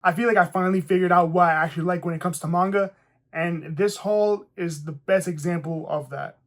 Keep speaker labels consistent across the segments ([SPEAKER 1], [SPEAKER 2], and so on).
[SPEAKER 1] I feel like I finally figured out what I actually like when it comes to manga, and this haul is the best example of that.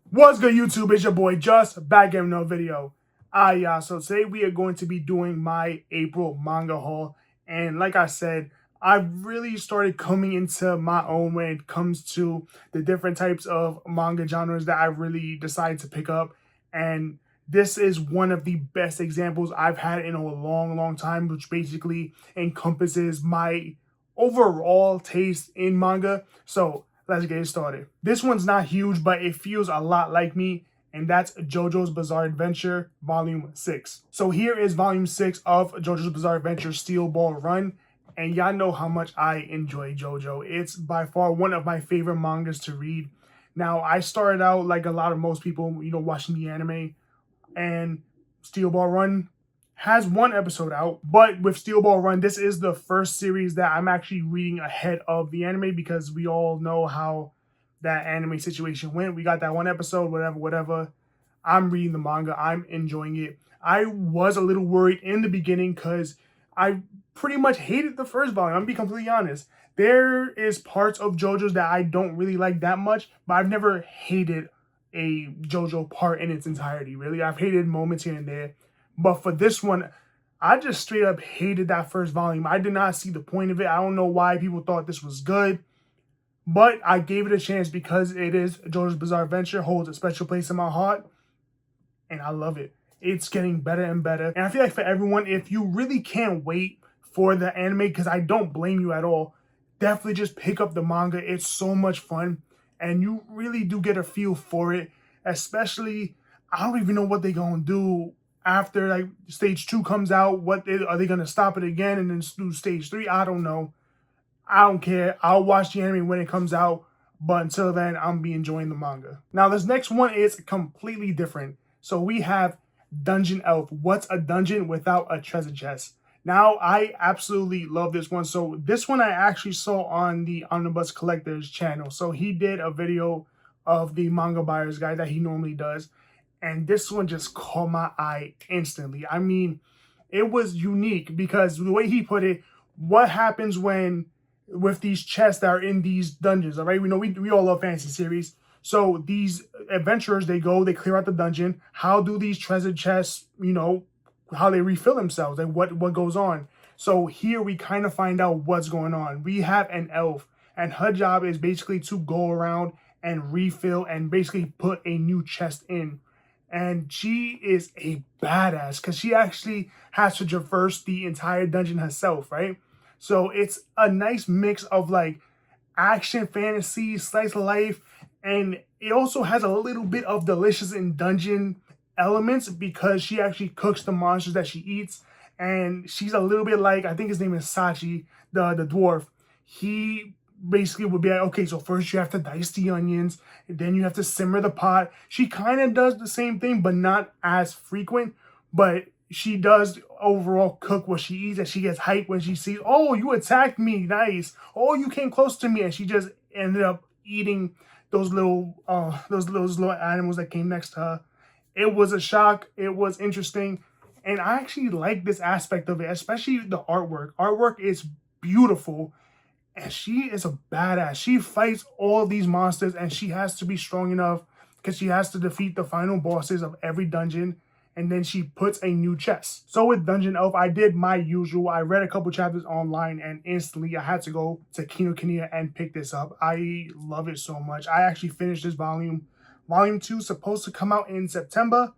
[SPEAKER 1] What's good, YouTube? It's your boy Just back in another video. So today we are going to be doing my April manga haul, and like I said, I've really started coming into my own when it comes to the different types of manga genres that I really decided to pick up, and this is one of the best examples I've had in a long time, which basically encompasses my overall taste in manga. So let's get it started. This one's not huge, but it feels a lot like me, and that's JoJo's Bizarre Adventure Volume 6. So here is Volume 6 of JoJo's Bizarre Adventure Steel Ball Run, and y'all know how much I enjoy JoJo. It's by far one of my favorite mangas to read. Now, I started out like a lot of most people, watching the anime, and Steel Ball Run has one episode out, but with Steel Ball Run, this is the first series that I'm actually reading ahead of the anime because we all know how that anime situation went. We got that one episode, whatever. I'm reading the manga. I'm enjoying it. I was a little worried in the beginning because I pretty much hated the first volume. I'm gonna be completely honest. There is parts of JoJo's that I don't really like that much, but I've never hated a JoJo part in its entirety, really. I've hated moments here and there. But for this one, I just straight up hated that first volume. I did not see the point of it. I don't know why people thought this was good. But I gave it a chance because it is JoJo's Bizarre Adventure, holds a special place in my heart. And I love it. It's getting better and better. And I feel like for everyone, if you really can't wait for the anime, because I don't blame you at all, definitely just pick up the manga. It's so much fun. And you really do get a feel for it. Especially, I don't even know what they're going to do after like stage 2 comes out. Are they going to stop it again and then do stage 3? I don't know. I don't care. I'll watch the anime when it comes out. But until then, I'm be enjoying the manga. Now, this next one is completely different. So we have Dungeon Elf. What's a dungeon without a treasure chest? Now, I absolutely love this one. So this one I actually saw on the Omnibus Collector's channel. So he did a video of the manga buyer's guide that he normally does. And this one just caught my eye instantly. I mean, it was unique because the way he put it, what happens with these chests that are in these dungeons, all right? We know we all love fantasy series. So these adventurers, they clear out the dungeon. How do these treasure chests, how they refill themselves? Like what goes on? So here we kind of find out what's going on. We have an elf, and her job is basically to go around and refill and basically put a new chest in. And she is a badass because she actually has to traverse the entire dungeon herself, right? So it's a nice mix of like action, fantasy, slice of life, and it also has a little bit of delicious in dungeon elements because she actually cooks the monsters that she eats. And she's a little bit like, I think his name is Sachi, the dwarf. He basically would be like, okay, so first you have to dice the onions, and then you have to simmer the pot. She kind of does the same thing, but not as frequent. But she does overall cook what she eats, and she gets hyped when she sees, oh, you attacked me, nice. Oh, you came close to me, and she just ended up eating those little animals that came next to her. It was a shock. It was interesting, and I actually like this aspect of it, especially the artwork. Artwork is beautiful. And she is a badass. She fights all these monsters, and she has to be strong enough because she has to defeat the final bosses of every dungeon. And then she puts a new chest. So with Dungeon Elf, I did my usual. I read a couple chapters online, and instantly I had to go to Kinokuniya and pick this up. I love it so much. I actually finished this volume. Volume 2 supposed to come out in September.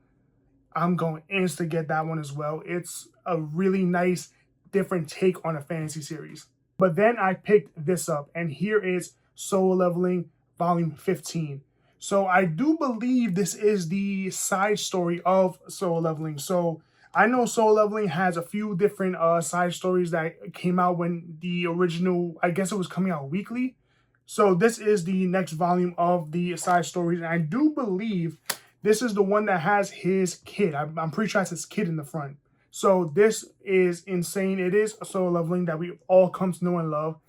[SPEAKER 1] I'm going to get that one as well. It's a really nice, different take on a fantasy series. But then I picked this up, and here is Solo Leveling Volume 15. So I do believe this is the side story of Solo Leveling. So I know Solo Leveling has a few different side stories that came out when the original, I guess it was coming out weekly. So this is the next volume of the side stories, and I do believe this is the one that has his kid. I'm pretty sure it's his kid in the front. So this is insane. It is a Solo Leveling that we all come to know and love.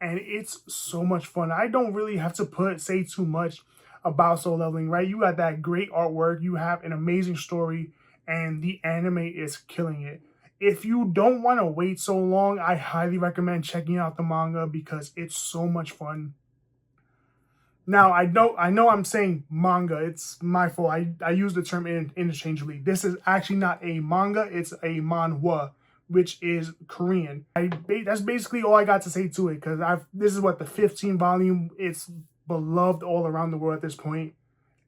[SPEAKER 1] And it's so much fun. I don't really have to say too much about Solo Leveling, right? You got that great artwork. You have an amazing story. and the anime is killing it. If you don't want to wait so long, I highly recommend checking out the manga because it's so much fun. Now I know I'm saying manga. It's my fault. I use the term interchangeably. This is actually not a manga. It's a manhwa, which is Korean. That's basically all I got to say to it because this is what the 15 volume. It's beloved all around the world at this point,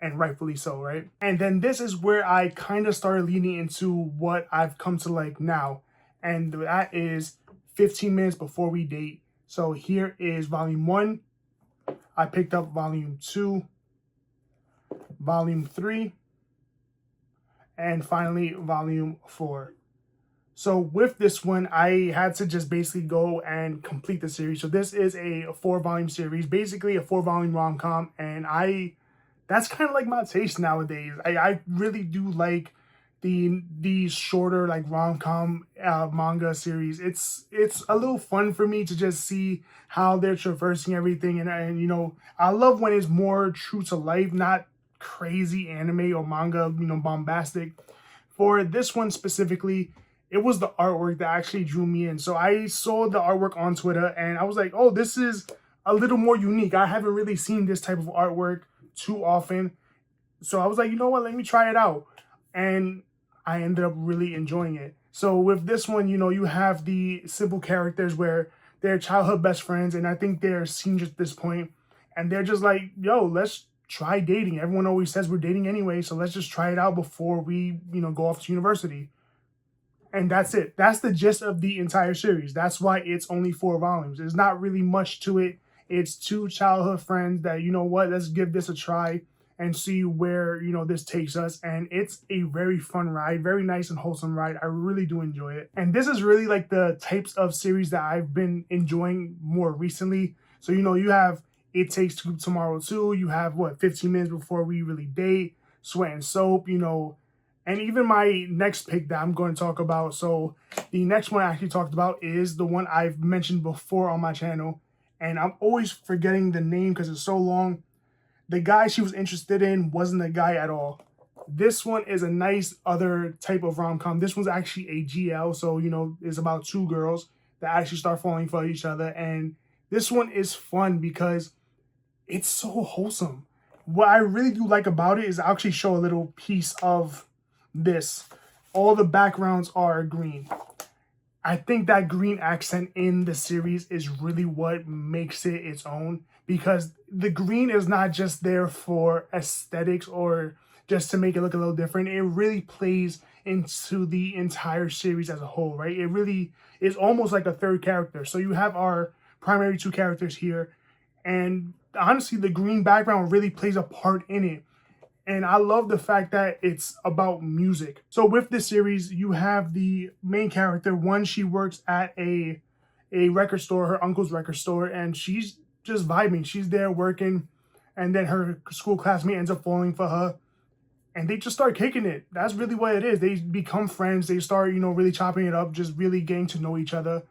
[SPEAKER 1] and rightfully so, right? And then this is where I kind of started leaning into what I've come to like now, and that is 15 minutes before we date. So here is volume 1. I picked up volume 2, volume 3, and finally volume 4. So with this one, I had to just basically go and complete the series. So this is a 4-volume series, basically a 4-volume rom-com, and that's kind of like my taste nowadays. I really do like these shorter like rom-com manga series. It's a little fun for me to just see how they're traversing everything, and you know, I love when it's more true to life, not crazy anime or manga, you know, bombastic. For this one specifically, it was the artwork that actually drew me in. So I saw the artwork on Twitter and I was like, oh, this is a little more unique. I haven't really seen this type of artwork too often. So I was like, you know what, let me try it out. And I ended up really enjoying it. So with this one, you know, you have the simple characters where they're childhood best friends, and I think they're seniors at this point, and they're just like, yo, let's try dating. Everyone always says we're dating anyway, so let's just try it out before we, you know, go off to university. And that's it. That's the gist of the entire series. That's why it's only 4 volumes. There's not really much to it. It's 2 childhood friends that, you know what, let's give this a try and see where, you know, this takes us. And it's a very fun ride, very nice and wholesome ride. I really do enjoy it. And this is really like the types of series that I've been enjoying more recently. So, you know, you have It Takes Two Tomorrow too. You have 15 minutes before we really date, Sweat and Soap, you know, and even my next pick that I'm going to talk about. So the next one I actually talked about is the one I've mentioned before on my channel. And I'm always forgetting the name because it's so long. The guy she was interested in wasn't the guy at all. This one is a nice other type of rom-com. This one's actually a GL. So, you know, it's about 2 girls that actually start falling for each other. And this one is fun because it's so wholesome. What I really do like about it is I'll actually show a little piece of this. All the backgrounds are green. I think that green accent in the series is really what makes it its own, because the green is not just there for aesthetics or just to make it look a little different. It really plays into the entire series as a whole, right? It really is almost like a third character. So you have our primary 2 characters here, and honestly, the green background really plays a part in it. And I love the fact that it's about music. So with this series, you have the main character. One, she works at a record store, her uncle's record store, and she's just vibing. She's there working, and then her school classmate ends up falling for her, and they just start kicking it. That's really what it is. They become friends. They start, you know, really chopping it up, just really getting to know each other,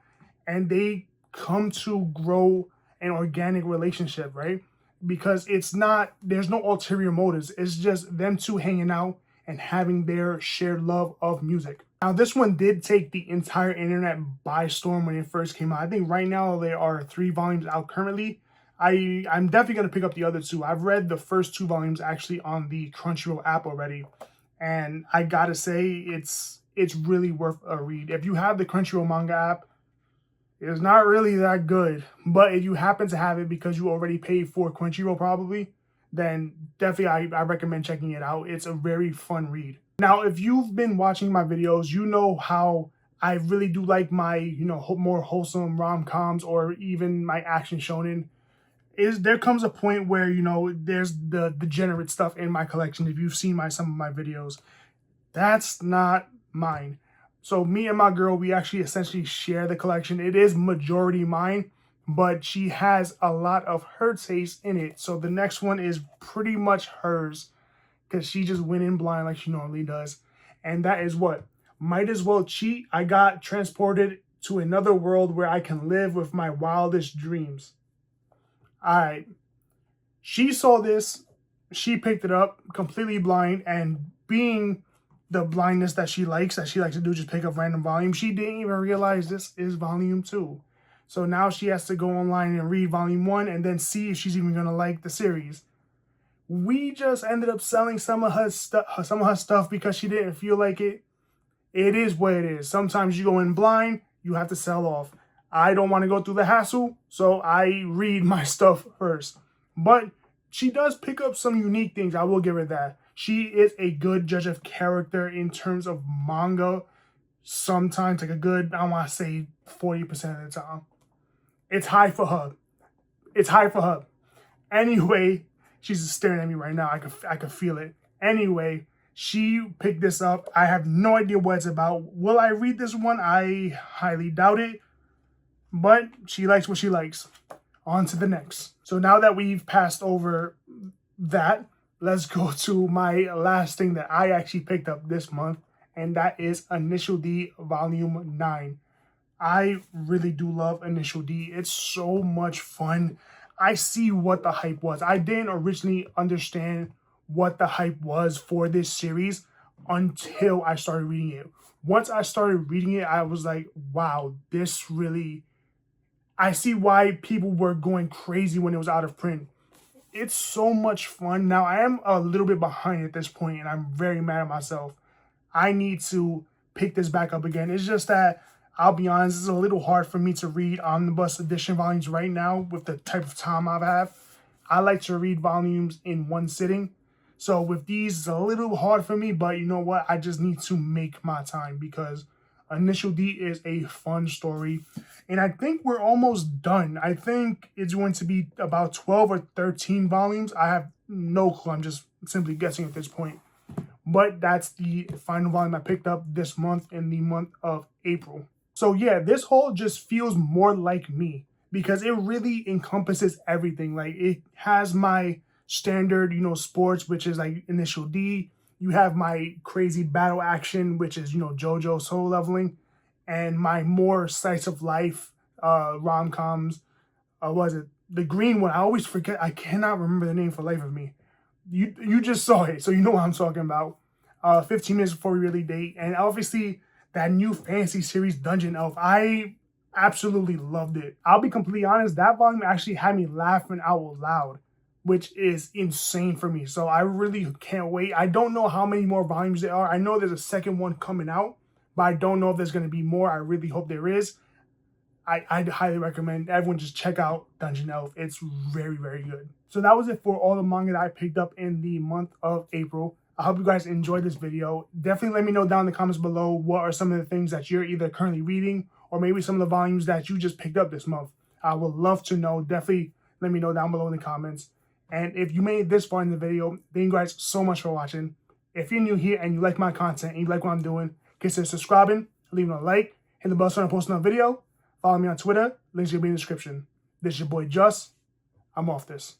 [SPEAKER 1] and they come to grow an organic relationship, right? Because there's no ulterior motives. It's just them 2 hanging out and having their shared love of music. Now, this one did take the entire internet by storm when it first came out. I think right now there are 3 volumes out currently. I'm definitely going to pick up the other 2. I've read the first 2 volumes actually on the Crunchyroll app already. And I gotta say, it's really worth a read. If you have the Crunchyroll manga app, it's not really that good, but if you happen to have it because you already paid for Crunchyroll probably, then definitely I recommend checking it out. It's a very fun read. Now, if you've been watching my videos, you know how I really do like my, you know, more wholesome rom-coms or even my action shonen. There comes a point where, you know, there's the degenerate stuff in my collection. If you've seen some of my videos, that's not mine. So me and my girl, we actually essentially share the collection. It is majority mine, but she has a lot of her taste in it. So the next one is pretty much hers because she just went in blind like she normally does. And that is what? Might As Well Cheat. I got transported to another world where I can live with my wildest dreams. All right. She saw this. She picked it up completely blind, and being the blindness that she likes to do, just pick up random volumes. She didn't even realize this is volume 2. So now she has to go online and read volume 1 and then see if she's even going to like the series. We just ended up selling some of her stuff because she didn't feel like it. It is what it is. Sometimes you go in blind, you have to sell off. I don't want to go through the hassle, so I read my stuff first. But she does pick up some unique things. I will give her that. She is a good judge of character in terms of manga. Sometimes, like a good, I want to say 40% of the time. It's high for her. It's high for her. Anyway, she's staring at me right now. I could feel it. Anyway, she picked this up. I have no idea what it's about. Will I read this one? I highly doubt it. But she likes what she likes. On to the next. So now that we've passed over that, let's go to my last thing that I actually picked up this month, and that is Initial D Volume 9. I really do love Initial D. It's so much fun. I see what the hype was. I didn't originally understand what the hype was for this series until I started reading it. Once I started reading it, I was like, wow, this really... I see why people were going crazy when it was out of print. It's so much fun. Now, I am a little bit behind at this point, and I'm very mad at myself. I need to pick this back up again. It's just that, I'll be honest, it's a little hard for me to read omnibus edition volumes right now with the type of time I have. I like to read volumes in one sitting. So with these, it's a little hard for me, but you know what? I just need to make my time because Initial D is a fun story. And I think we're almost done. I think it's going to be about 12 or 13 volumes. I have no clue. I'm just simply guessing at this point. But that's the final volume I picked up this month in the month of April. So yeah, this haul just feels more like me because it really encompasses everything. Like it has my standard, sports, which is like Initial D. You have my crazy battle action, which is, JoJo Soul Leveling, and my more slice of life rom-coms. Was it the green one? I always forget. I cannot remember the name for the life of me. You just saw it, so you know what I'm talking about. 15 minutes before we really date, and obviously that new fantasy series Dungeon Elf. I absolutely loved it. I'll be completely honest. That volume actually had me laughing out loud, which is insane for me. So I really can't wait. I don't know how many more volumes there are. I know there's a second one coming out, but I don't know if there's going to be more. I really hope there is. I'd highly recommend everyone just check out Dungeon Elf. It's very, very good. So that was it for all the manga that I picked up in the month of April. I hope you guys enjoyed this video. Definitely let me know down in the comments below what are some of the things that you're either currently reading or maybe some of the volumes that you just picked up this month. I would love to know. Definitely let me know down below in the comments. And if you made it this far in the video, thank you guys so much for watching. If you're new here and you like my content and you like what I'm doing, consider subscribing, leaving a like, hit the bell so I post another video. Follow me on Twitter. Links will be in the description. This is your boy Just. I'm off this.